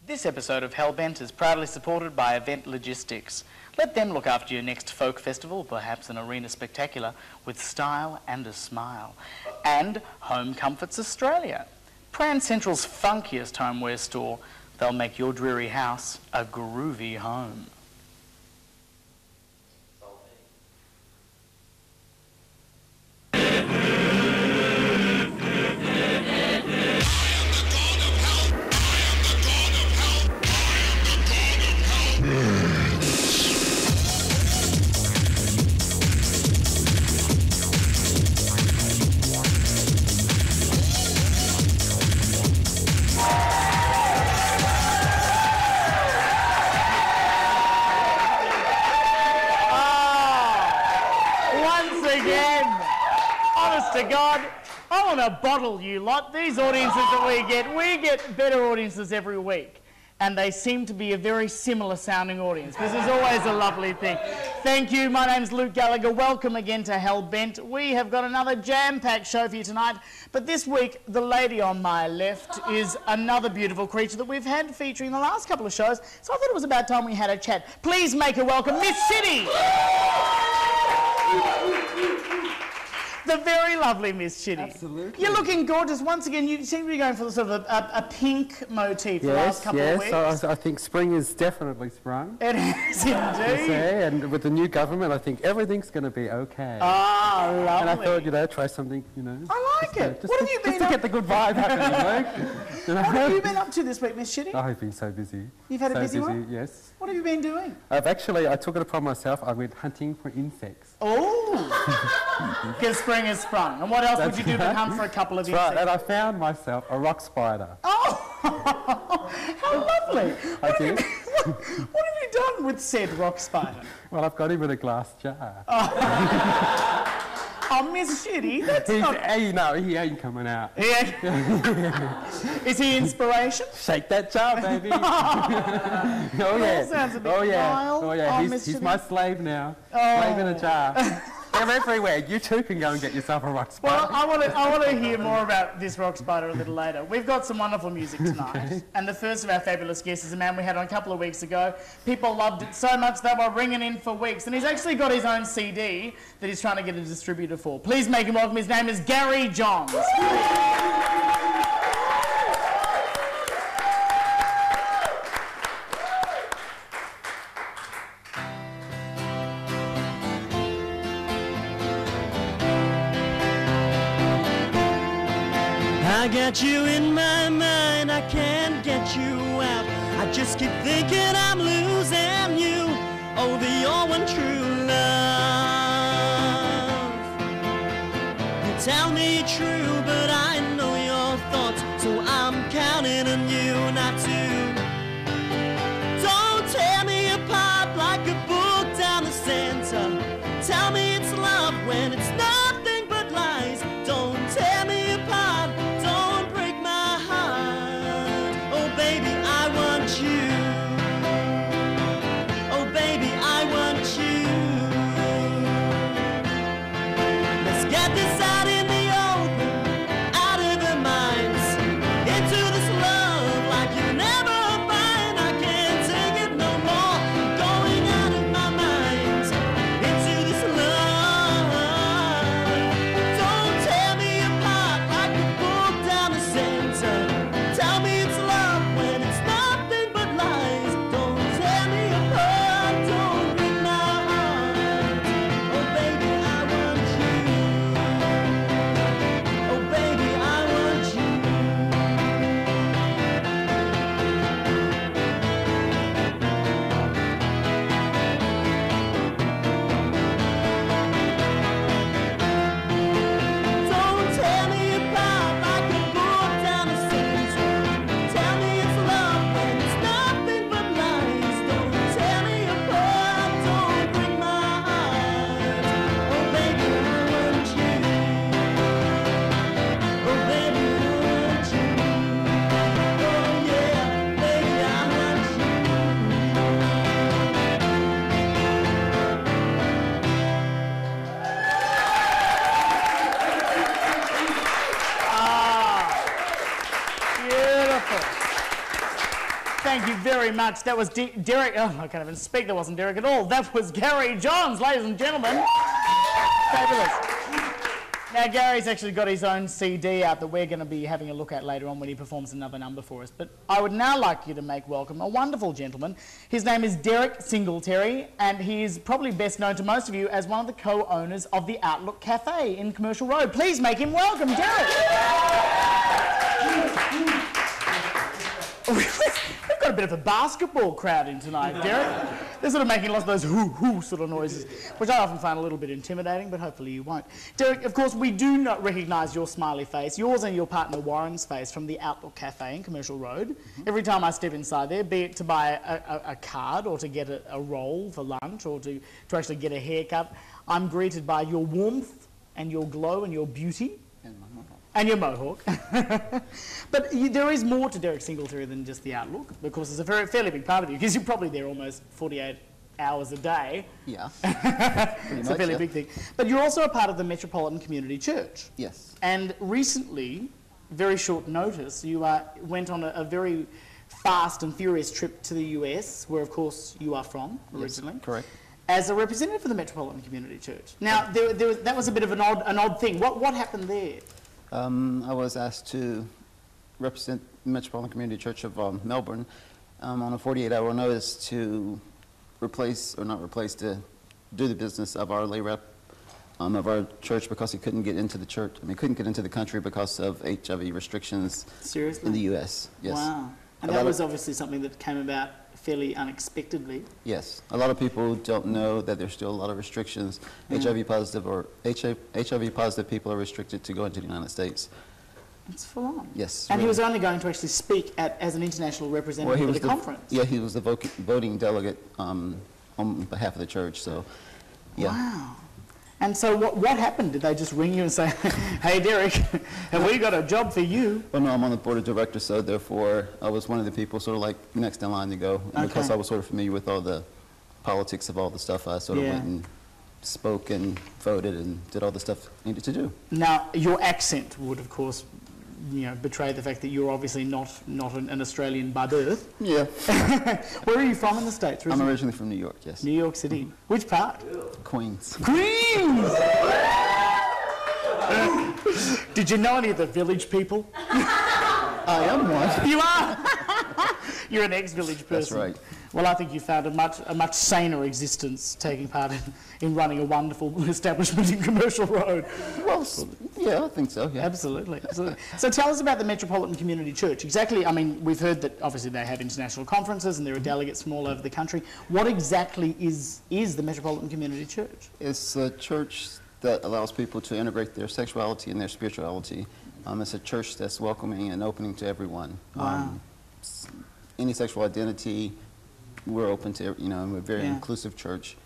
This episode of Hellbent is proudly supported by Event Logistics. Let them look after your next folk festival, perhaps an arena spectacular, with style and a smile. And Home Comforts Australia, Pran Central's funkiest homeware store. They'll make your dreary house a groovy home. To God, I want to bottle you lot. These audiences that we get better audiences every week, and they seem to be a very similar sounding audience. This is always a lovely thing. Thank you. My name's Luke Gallagher. Welcome again to Hellbent. We have got another jam-packed show for you tonight, but this week the lady on my left is another beautiful creature that we've had featuring the last couple of shows, so I thought it was about time we had a chat. Please make her welcome Miss Chitty. The very lovely Miss Chitty. Absolutely. You're looking gorgeous. Once again, you seem to be going for sort of a pink motif the last couple of weeks. Yes, I think spring is definitely sprung. It has indeed. And with the new government, I think everything's going to be okay. Ah, lovely. And I thought, try something, I like it. What have you been up to? Just to get the good vibe happening, Luke. What have you been up to this week, Miss Chitty? Oh, I've been so busy. You've had a busy one? Yes. What have you been doing? I took it upon myself. I went hunting for insects. Oh! Because spring has sprung. And what else would you do but hunt for a couple of insects? Right, and I found myself a rock spider. Oh! How lovely! I did. What have you done with said rock spider? Well, I've got him in a glass jar. Oh, Miss Chitty, that's he ain't coming out. Is he inspiration? Shake that jar, baby. Oh yeah. Sounds a bit wild. Oh yeah. He's my slave now. Slave in a jar. They're everywhere. You too can go and get yourself a rock spider. Well, I want to hear more about this rock spider a little later. We've got some wonderful music tonight, and the first of our fabulous guests is a man we had on a couple of weeks ago. People loved it so much they were ringing in for weeks, and he's actually got his own CD that he's trying to get a distributor for. Please make him welcome. His name is Gary Johns. I got you in my mind, I can't get you out. I just keep thinking I'm losing you over your one true love. You tell me true, but I know your thoughts, so I'm counting on you not to. Don't tear me apart like a book down the center. Tell me it's love when it's nothing but lies. Don't tear me apart. Get this out in the open. Thank you very much. That was Derek. Oh, I can't even speak. That wasn't Derek at all. That was Gary Johns, ladies and gentlemen. Fabulous. Now, Gary's actually got his own CD out that we're going to be having a look at later on when he performs another number for us. But I would now like you to make welcome a wonderful gentleman. His name is Derek Singleterry, and he is probably best known to most of you as one of the co-owners of the Outlook Cafe in Commercial Road. Please make him welcome, Derek. We've got a bit of a basketball crowd in tonight, Derek. They're sort of making lots of those hoo-hoo sort of noises, which I often find a little bit intimidating, but hopefully you won't. Derek, of course, we do not recognise your smiley face, yours and your partner Warren's face, from the Outlook Cafe in Commercial Road. Every time I step inside there, be it to buy a card or to get a roll for lunch or to actually get a haircut, I'm greeted by your warmth and your glow and your beauty. And your mohawk. But there is more to Derek Singleterry than just the Outlook, because it's a fairly big part of you, because you're probably there almost 48 hours a day. Yeah. It's a fairly big thing. But you're also a part of the Metropolitan Community Church. Yes. And recently, very short notice, you went on a very fast and furious trip to the US, where of course you are from originally. Yes, correct. As a representative for the Metropolitan Community Church. Now, that was a bit of an odd thing. What happened there? I was asked to represent the Metropolitan Community Church of Melbourne on a 48-hour notice to to do the business of our lay rep of our church, because he couldn't get into the church. I mean, couldn't get into the country because of HIV restrictions. Seriously? In the U.S. Yes. Wow. And that was obviously something that came about fairly unexpectedly. Yes. A lot of people don't know that there's still a lot of restrictions. HIV positive people are restricted to go into the United States. It's full on. Yes. And really. he was only going to actually speak as an international representative at the conference. Yeah, he was the voting delegate on behalf of the church. So, yeah. Wow. And so what happened? Did they just ring you and say, hey, Derek, have we got a job for you? Well, no, I'm on the board of directors, so therefore I was one of the people sort of like next in line to go. And because I was sort of familiar with all the politics of all the stuff, I sort of went and spoke and voted and did all the stuff I needed to do. Now, your accent would, of course, betray the fact that you're obviously not an Australian by birth. Yeah. Where are you from in the States? I'm originally from New York, yes. New York City. Which part? Queens. Queens! Did you know any of the village people? I am one. You are? You're an ex-village person. That's right. Well, I think you found a much saner existence taking part in running a wonderful establishment in Commercial Road. Well, yeah, I think so, yeah. Absolutely, absolutely. So tell us about the Metropolitan Community Church. Exactly, I mean, we've heard that obviously they have international conferences and there are delegates from all over the country. What exactly is the Metropolitan Community Church? It's a church that allows people to integrate their sexuality and their spirituality. It's a church that's welcoming and opening to everyone. Wow. Any sexual identity, we're open to, and we're a very inclusive church.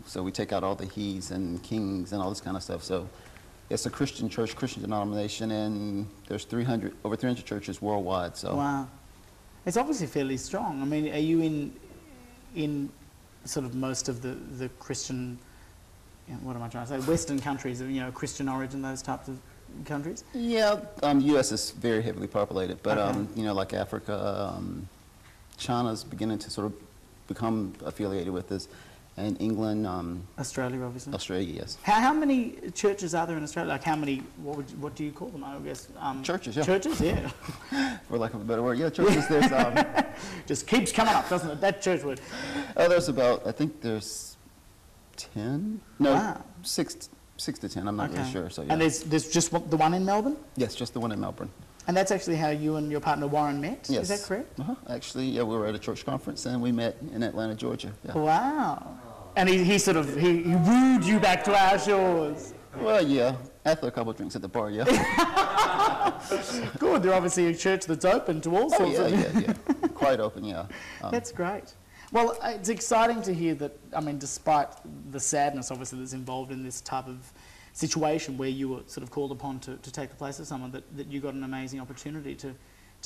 So we take out all the he's and kings and all this kind of stuff. So it's a Christian church, Christian denomination, and there's over 300 churches worldwide. So wow, it's obviously fairly strong. I mean, are you in sort of most of the Christian, what am I trying to say, Western countries, Christian origin, those types of countries? Yeah, U.S. is very heavily populated, but like Africa, China's beginning to sort of become affiliated with us, and England. Australia, obviously. Australia, yes. How many churches are there in Australia? Like how many? What do you call them? I guess. Churches, yeah. Churches, yeah. For lack of a better word, yeah, churches. There's just keeps coming up, doesn't it? That church word. Oh, there's about, I think there's 10. No, wow. 6 to 10. I'm not really sure. So yeah. And there's just the one in Melbourne? Yes, just the one in Melbourne. And that's actually how you and your partner Warren met? Yes. Is that correct? Actually, yeah, we were at a church conference and we met in Atlanta, Georgia. Yeah. Wow. And he wooed you back to our shores. Well, yeah, after a couple of drinks at the bar, yeah. Good. They're obviously a church that's open to all sorts of... Yeah. Quite open, yeah. That's great. Well, it's exciting to hear that, I mean, despite the sadness, obviously, that's involved in this type of situation where you were sort of called upon to take the place of someone, that you got an amazing opportunity to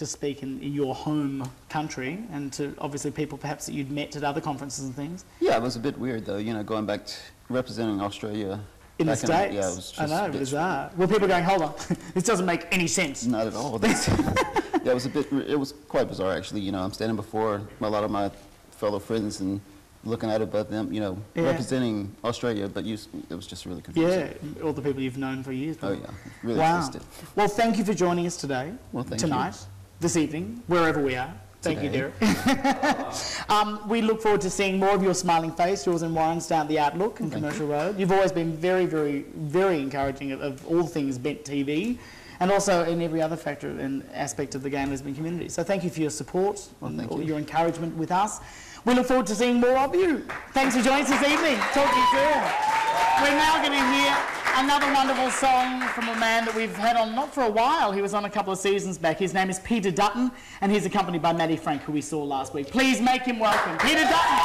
speak in your home country and to obviously people perhaps that you'd met at other conferences and things. Yeah, it was a bit weird though, going back to representing Australia In the Back States? yeah, it was just I know, a bit bizarre. Well, people are going, hold on, this doesn't make any sense. Not at all. Yeah, it was quite bizarre, actually. You know, I'm standing before a lot of my fellow friends and looking out above them, you know, representing Australia, but it was just really confusing. Yeah, all the people you've known for years. Oh, yeah. Really wow. twisted. Well, thank you for joining us today, Well, thank tonight, this evening, wherever we are. Thank you, Derek. We look forward to seeing more of your smiling face, yours and Warren's down at the Outlook in Commercial Road. You've always been very, very, very encouraging of all things Bent TV, and also in every other factor and aspect of the gay and lesbian community. So thank you for your support and all your encouragement with us. We look forward to seeing more of you. Thanks for joining us this evening. Talk to you soon. We're now going to hear another wonderful song from a man that we've had on, not for a while, he was on a couple of seasons back. His name is Peter Dutton, and he's accompanied by Maddie Frank, who we saw last week. Please make him welcome, Peter Dutton.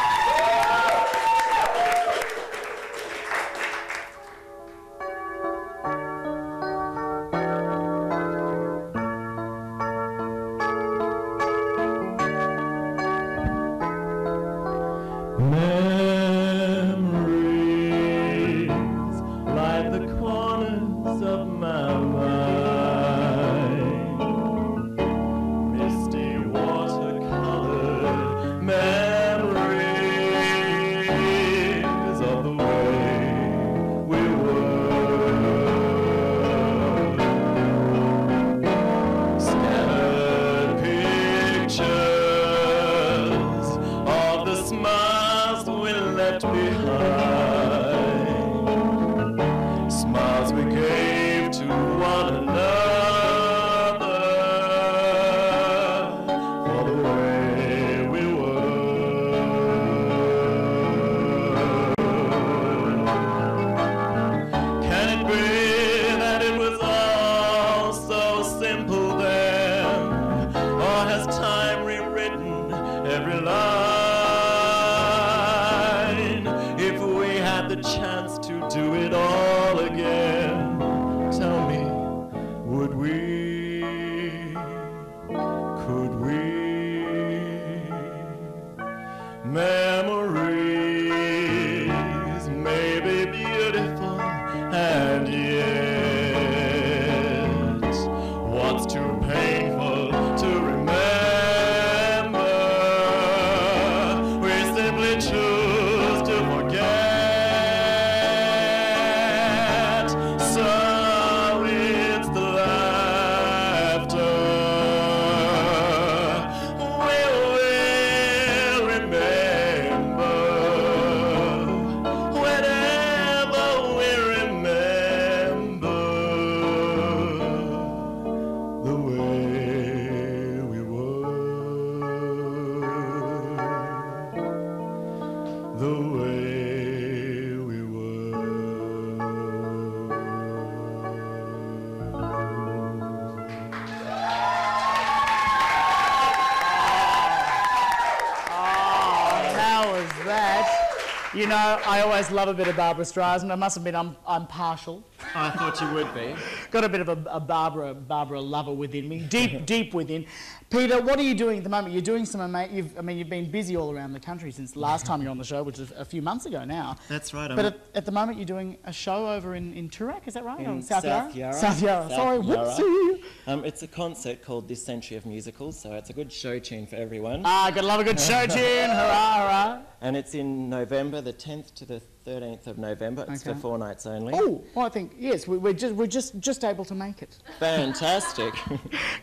You know, I always love a bit of Barbara Streisand. I must admit, I'm partial. I thought you would be. Got a bit of a Barbara lover within me, deep within. Peter, what are you doing at the moment? You're doing some you've been busy all around the country since the last time you were on the show, which is a few months ago now. That's right. But at the moment, you're doing a show over in Toorak, is that right? In South Yarra. South Yarra. Sorry, whoopsie. It's a concert called This Century of Musicals, so it's a good show tune for everyone. Ah, gotta love a good show tune. Hurrah, hurrah. And it's in November, the 10th to the 13th of November. It's for 4 nights only. Oh, well, I think, yes, we're just able to make it. Fantastic.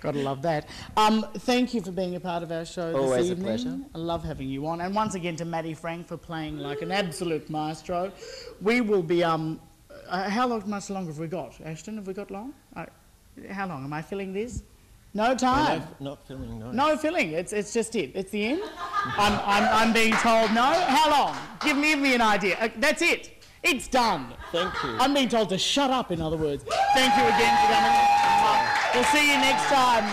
Gotta love that. Thank you for being a part of our show Always this evening. Always a pleasure. I love having you on. And once again to Maddie Frank for playing like an absolute maestro. We will be, how much longer have we got? Ashton, have we got long? How long? Am I filling this? No time. No, not filling, no. No filling. It's just it. It's the end. I'm being told no. How long? Give me an idea. That's it. It's done. Thank you. I'm being told to shut up, in other words. Thank you again for coming. We'll see you next time.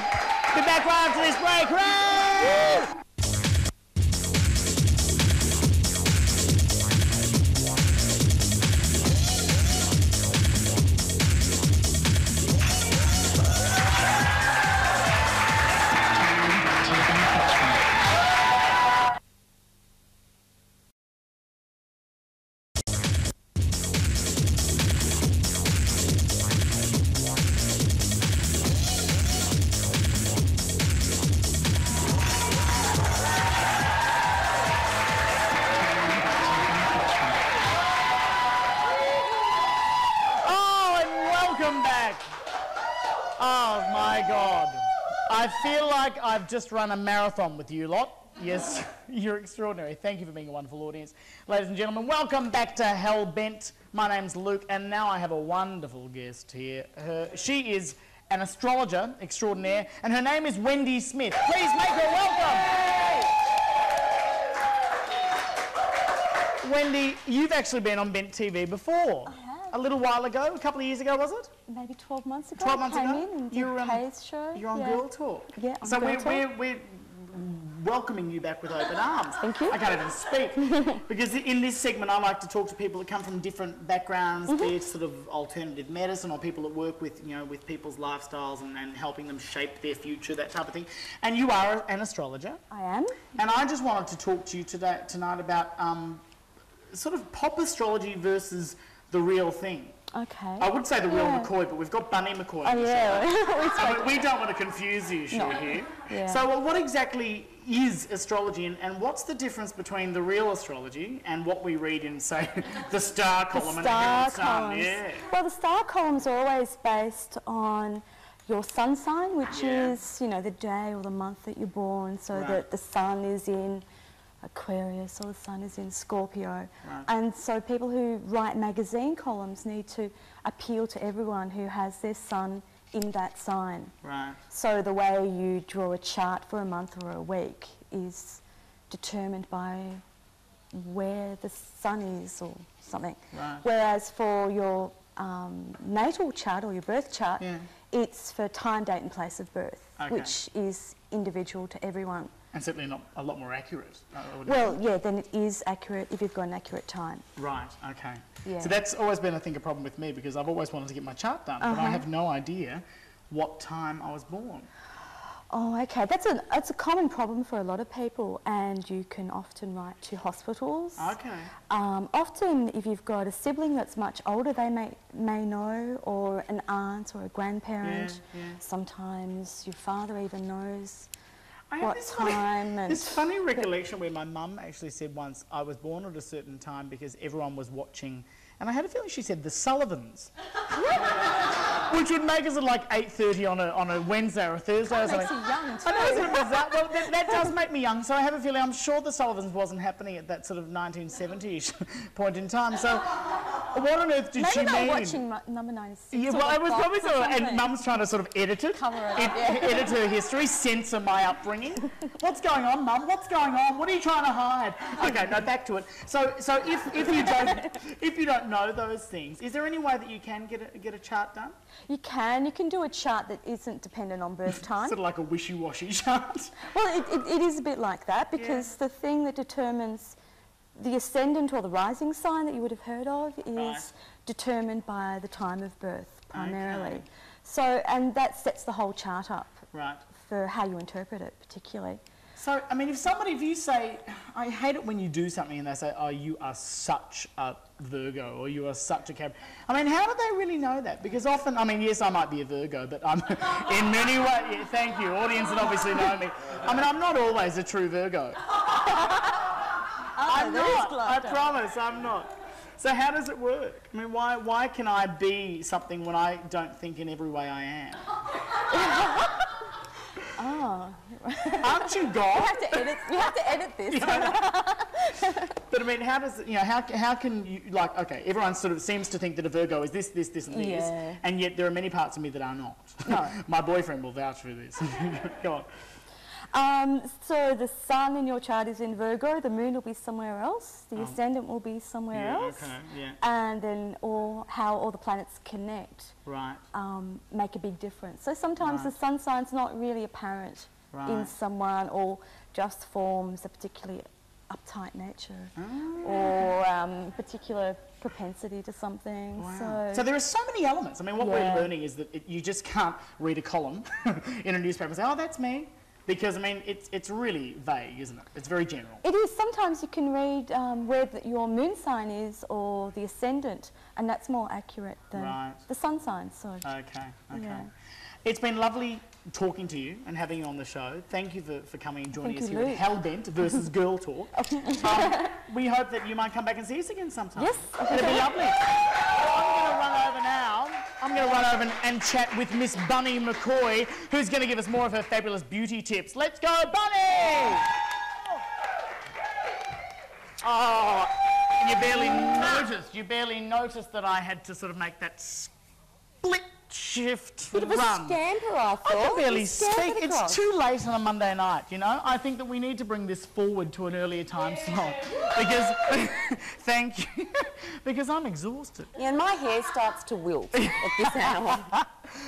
Be back right after this break. Hooray! God. I feel like I've just run a marathon with you lot. Yes, you're extraordinary. Thank you for being a wonderful audience. Ladies and gentlemen, welcome back to Hell Bent. My name's Luke, and now I have a wonderful guest here. She is an astrologer extraordinaire, and her name is Wendy Smith. Please make her welcome. Wendy, you've actually been on Bent TV before. I have. A little while ago, a couple of years ago, was it? Maybe 12 months ago. 12 months came ago? in and You were did on Kay's show. You're on yeah. Girl Talk. Yeah, on so Girl Talk. we're welcoming you back with open arms. Thank you. I can't even speak. Because in this segment, I like to talk to people that come from different backgrounds, be it sort of alternative medicine or people that work with, you know, with people's lifestyles and helping them shape their future, that type of thing. And you are an astrologer. I am. And I just wanted to talk to you tonight about sort of pop astrology versus the real thing. Okay. I would say the real McKoy, but we've got Bunnie McKoy. Oh, yeah. We don't want to confuse the issue here. Yeah. So what exactly is astrology, and what's the difference between the real astrology and what we read in, say, the star column and the Herald Sun? Yeah. Well, the star columns are always based on your sun sign, which is, you know, the day or the month that you're born, so that the sun is in Aquarius or the sun is in Scorpio. Right. And so people who write magazine columns need to appeal to everyone who has their sun in that sign. Right. So the way you draw a chart for a month or a week is determined by where the sun is or something. Right. Whereas for your natal chart or your birth chart, it's for time, date and place of birth, which is individual to everyone. And certainly not a lot more accurate. Well, yeah, then it is accurate if you've got an accurate time. Right, okay. Yeah. So that's always been, I think, a problem with me because I've always wanted to get my chart done, but I have no idea what time I was born. Oh, okay. That's a common problem for a lot of people, and you can often write to hospitals. Okay. Often, if you've got a sibling that's much older, they may know, or an aunt or a grandparent. Sometimes your father even knows. I have this funny and recollection where my mum actually said once I was born at a certain time because everyone was watching, and I had a feeling she said the Sullivans, which would make us at like 8:30 on a Wednesday or a Thursday or something. Makes you young too. I know, so it was that. Well, that does make me young, so I have a feeling I'm sure the Sullivans wasn't happening at that sort of 1970-ish point in time. So what on earth did she mean? Maybe they were watching number 96. Yeah, well, it was probably sort of, and Mum's trying to sort of edit it, Cover it up, edit her history, censor my upbringing. What's going on, Mum? What's going on? What are you trying to hide? Okay, no, back to it. So if you don't know those things, is there any way that you can get a chart done? You can do a chart that isn't dependent on birth time. Sort of like a wishy-washy chart. Well, it is a bit like that because the thing that determines the ascendant or the rising sign that you would have heard of is determined by the time of birth primarily. Okay. So, and that sets the whole chart up for how you interpret it particularly. So, I mean, if you say, I hate it when you do something and they say, oh, you are such a Virgo or you are such a Capricorn. I mean, how do they really know that? Because often, I mean, yes, I might be a Virgo, but I'm in many ways, thank you, audience that obviously know me. I mean, I'm not always a true Virgo. I'm not, I promise, I'm not. So how does it work? I mean, why can I be something when I don't think in every way I am? Oh. Aren't you God? You have to edit this. But I mean, how does it, how can you, like, okay, everyone sort of seems to think that a Virgo is this, and this, and yet there are many parts of me that are not. No. My boyfriend will vouch for this. Go on. So the sun in your chart is in Virgo, the moon will be somewhere else, the ascendant will be somewhere else, and then how all the planets connect make a big difference. So sometimes the sun sign's not really apparent in someone or just forms a particularly uptight nature or particular propensity to something. Wow. So there are so many elements. I mean, what we're learning is that you just can't read a column in a newspaper and say, oh, that's me. Because, I mean, it's really vague, isn't it? It's very general. It is. Sometimes you can read where your moon sign is or the ascendant, and that's more accurate than the sun sign. So. Okay. Yeah. It's been lovely talking to you and having you on the show. Thank you for coming and joining us here at Hellbent versus Girl Talk. We hope that you might come back and see us again sometime. Yes. It'd be lovely. So I'm going to run over now I'm going to run over and chat with Miss Bunnie McKoy, who's going to give us more of her fabulous beauty tips. Let's go, Bunnie! Oh, you barely noticed that I had to sort of make that split shift Bit of a scamper, I thought. I can barely speak. It's too late on a Monday night, you know. I think that we need to bring this forward to an earlier time slot because, thank you, because I'm exhausted. Yeah, and my hair starts to wilt at this hour.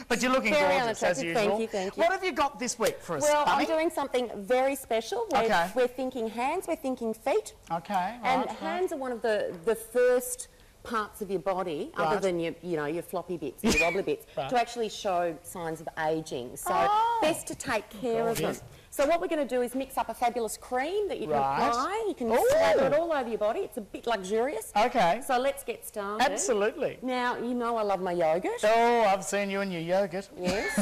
But you're looking very gorgeous as usual. Thank you. What have you got this week for us, Well, Bunnie? I'm doing something very special. We're thinking hands, we're thinking feet. Okay. And hands are one of the first parts of your body, other than your floppy bits, your wobbly bits, to actually show signs of ageing. So best to take care of them. So what we're going to do is mix up a fabulous cream that you can apply. You can slather it all over your body. It's a bit luxurious. Okay. So let's get started. Absolutely. Now, you know I love my yoghurt. Oh, I've seen you and your yoghurt. Yes.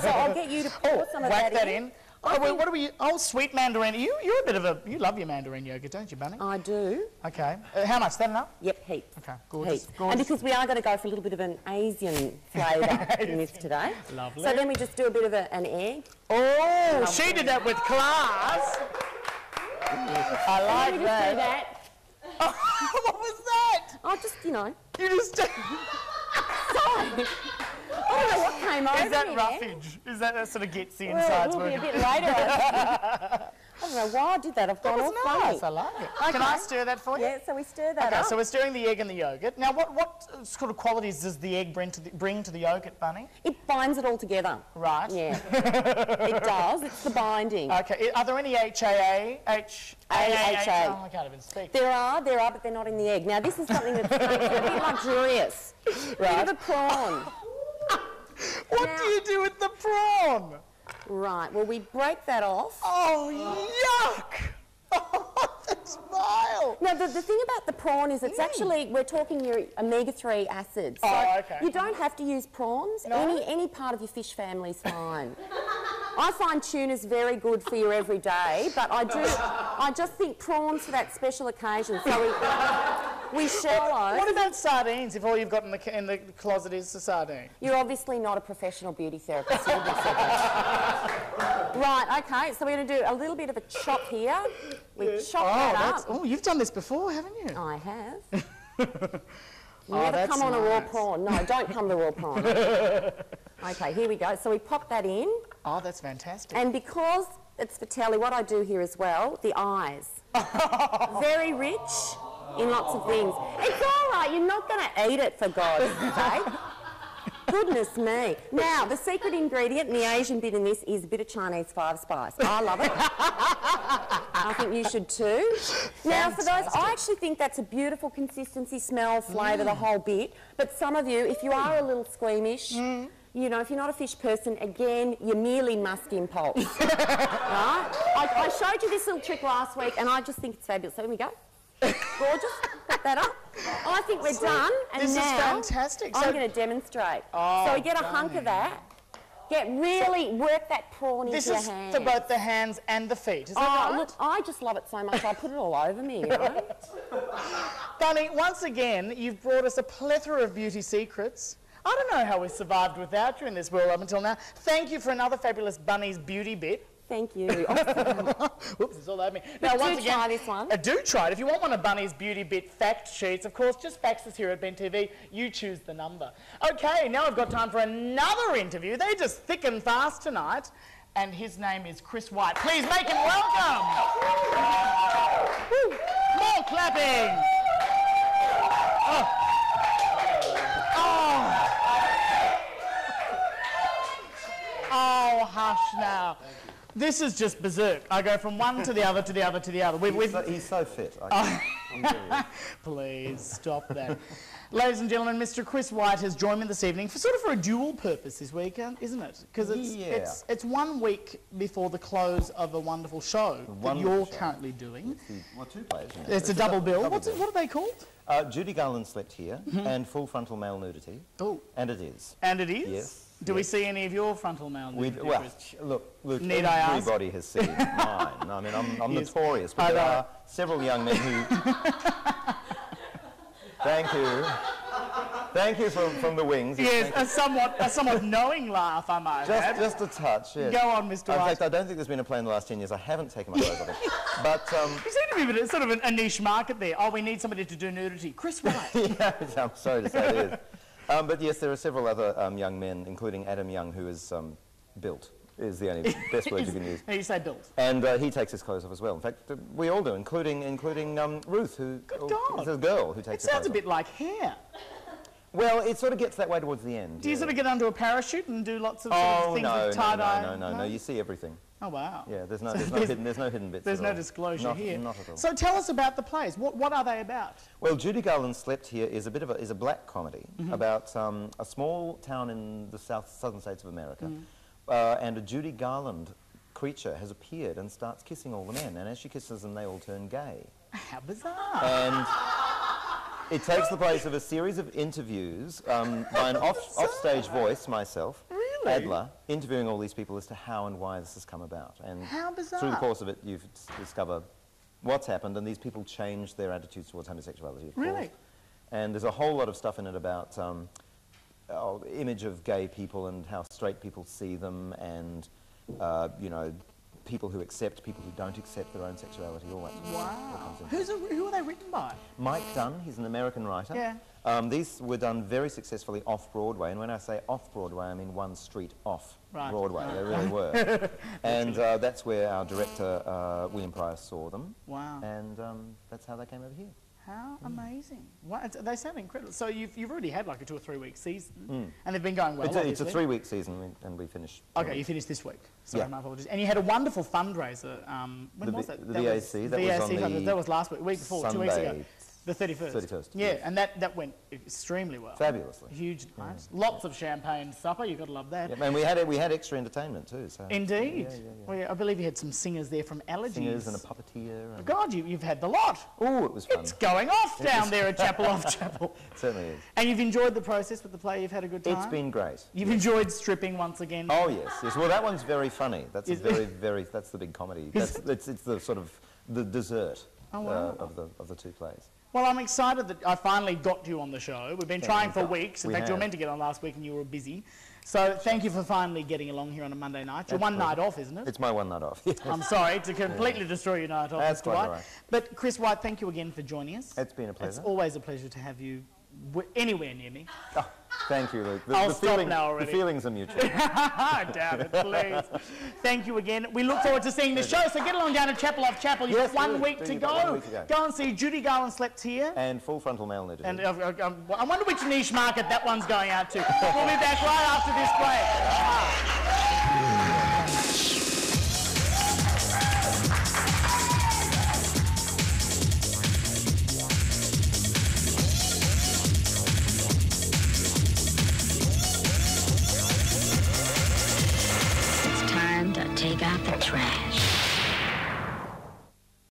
So I'll get you to pour some of that in. Oh, wait, what are we? Oh, sweet mandarin. You're a bit of a. You love your mandarin yogurt, don't you, Bunnie? I do. Okay. How much? Is that enough? Yep, heaps. Okay, gorgeous. And because we are going to go for a little bit of an Asian flavour in this today. Lovely. So then we just do a bit of an egg. Oh, she did that with class. I like that. Do that. Oh, what was that? Oh, just, You just. Sorry. I don't know what came over. Is that me roughage? Is that sort of gets the Well, insides it will be working? a bit later. I don't know why I did that. I've gone all funny. Nice, I like it. Okay. Can I stir that for you? Yeah, so we stir that up. Okay, so we're stirring the egg and the yogurt. Now, what sort of qualities does the egg bring to the yogurt, Bunnie? It binds it all together. Right. Yeah. It does. It's the binding. Okay. Are there any HAA? AHA. Oh, I can't even speak. There are, but they're not in the egg. Now, this is something that's a bit luxurious. Right. Bit of a prawn. What do you do with the prawn? Right, well, we break that off. Oh, yuck! Oh, that's vile. Now, the thing about the prawn is it's actually, we're talking your omega-3 acids. So okay. You don't have to use prawns. No? Any part of your fish family is fine. I find tuna's very good for you every day, but I just think prawns for that special occasion. So we shallow. What about sardines, if all you've got in the closet is the sardine? You're obviously not a professional beauty therapist. Right, okay, so we're going to do a little bit of a chop here. We chop that up. Oh, you've done this before, haven't you? I have. Never come on a raw prawn. No, don't come to raw prawn. Okay, here we go. So we pop that in. Oh, that's fantastic. And because it's for telly, what I do here as well, the eyes. Very rich in lots of things. It's all right, you're not going to eat it, for God's sake. Goodness me. Now, the secret ingredient and the Asian bit in this is a bit of Chinese 5-spice. I love it. I think you should too. Now, for those, I actually think that's a beautiful consistency, smell, flavour, the whole bit. But some of you, if you are a little squeamish, if you're not a fish person, again, you merely must impulse. Right? I showed you this little trick last week, and I just think it's fabulous. So here we go. Gorgeous. Put that up. I think we're done. And this now is fantastic. I'm going to demonstrate. So we get a hunk of that. Work that prawn into your hands. This is for both the hands and the feet, is that right? Look, I just love it so much, I put it all over me, Bunnie, once again, you've brought us a plethora of beauty secrets. I don't know how we survived without you in this world up until now. Thank you for another fabulous Bunnie's beauty bit. Thank you. Whoops, it's all over me. Now, once again, try this one. Do try it. If you want one of Bunnie's beauty bit fact sheets, of course, just fax us here at Bent TV. You choose the number. Okay, now I've got time for another interview. They're just thick and fast tonight. And his name is Chris White. Please make him welcome. More clapping. Oh, hush now. This is just berserk. I go from one to the other to the other to the other. He's so fit. Please stop that. Ladies and gentlemen, Mr. Chris White has joined me this evening for a dual purpose this weekend, isn't it? Because it's 1 week before the close of a wonderful show that you're currently doing. Two plays. It's a double bill. What are they called? Judy Garland Slept Here and Full Frontal Male Nudity. Oh. And it is. And it is? Yes. Do we see any of your frontal male nudity? Well, look, Need I ask? everybody has seen mine. I mean, I'm notorious, but there are several young men who... Thank you. Thank you from the wings. Yes, a somewhat knowing laugh, I might add. Just a touch, yes. Go on, Mr. White. In fact, I don't think there's been a play in the last 10 years. I haven't taken my clothes off. But, you seem to be sort of a niche market there. Oh, we need somebody to do nudity. Chris White. Yeah, I'm sorry to say it is. But yes, there are several other young men, including Adam Young, who is built, is the only best word you can use. You say built. And he takes his clothes off as well. In fact, we all do, including Ruth, who is a girl who takes her clothes off. It sounds a bit like hair. Well, it sort of gets that way towards the end. Do you sort of get under a parachute and do lots of, sort of things with tie-dye? No, you see everything. Oh, wow. Yeah, there's no hidden bits. There's no disclosure here. Not at all. So tell us about the plays. What are they about? Well, Judy Garland Slept Here is a black comedy about a small town in the southern states of America, and a Judy Garland creature has appeared and starts kissing all the men, and as she kisses them, they all turn gay. How bizarre. And it takes the place of a series of interviews by an offstage voice, myself, Adler, interviewing all these people as to how and why this has come about. And how bizarre. Through the course of it, you discover what's happened, and these people change their attitudes towards homosexuality, of course. And there's a whole lot of stuff in it about image of gay people and how straight people see them, and, you know, people who accept, people who don't accept their own sexuality, all that sort of stuff. Wow. Who are they written by? Mike Dunn, he's an American writer. Yeah. These were done very successfully off-Broadway, and when I say off-Broadway, I mean one street off Broadway. They really were. And that's where our director, William Price, saw them. Wow. And that's how they came over here. How amazing. They sound incredible. So you've already had like a 2 or 3 week season, and they've been going well, It's a 3-week season, and we finished. Okay, you finished this week. Sorry, my apologies. And you had a wonderful fundraiser. When was that? The VAC. That was last week, week before, Sunday, 2 weeks ago. The 31st. 31st. Yeah, and that went extremely well. Fabulously. Huge night. Lots of champagne supper. You've got to love that. Yeah, and we had extra entertainment too. So. Indeed. Well, I believe you had some singers there from Allergies. Singers and a puppeteer. And God, you've had the lot. Oh, it was fun. It's going off down there at Chapel Off Chapel. It certainly is. And you've enjoyed the process with the play. You've had a good time. It's been great. You've enjoyed stripping once again. Oh yes. Well, that one's very funny. That's that's the big comedy. It's the sort of the dessert of the two plays. Well, I'm excited that I finally got you on the show. We've been trying for weeks. In fact, you were meant to get on last week and you were busy. So thank you for finally getting along here on a Monday night. Your one night off, isn't it? It's my one night off, yes. I'm sorry to completely destroy your night off, That's Mr. White. right. But Chris White, thank you again for joining us. It's been a pleasure. It's always a pleasure to have you anywhere near me. Oh, thank you, Luke. I'll stop now already. The feelings are mutual. Damn it, please. Thank you again. We look forward to seeing the show, so get along down to Chapel Off Chapel. You've got 1 week to go. Go and see Judy Garland Slept Here. And Full Frontal Male Nudity. And I wonder which niche market that one's going out to. We'll be back right after this break. Take out the trash.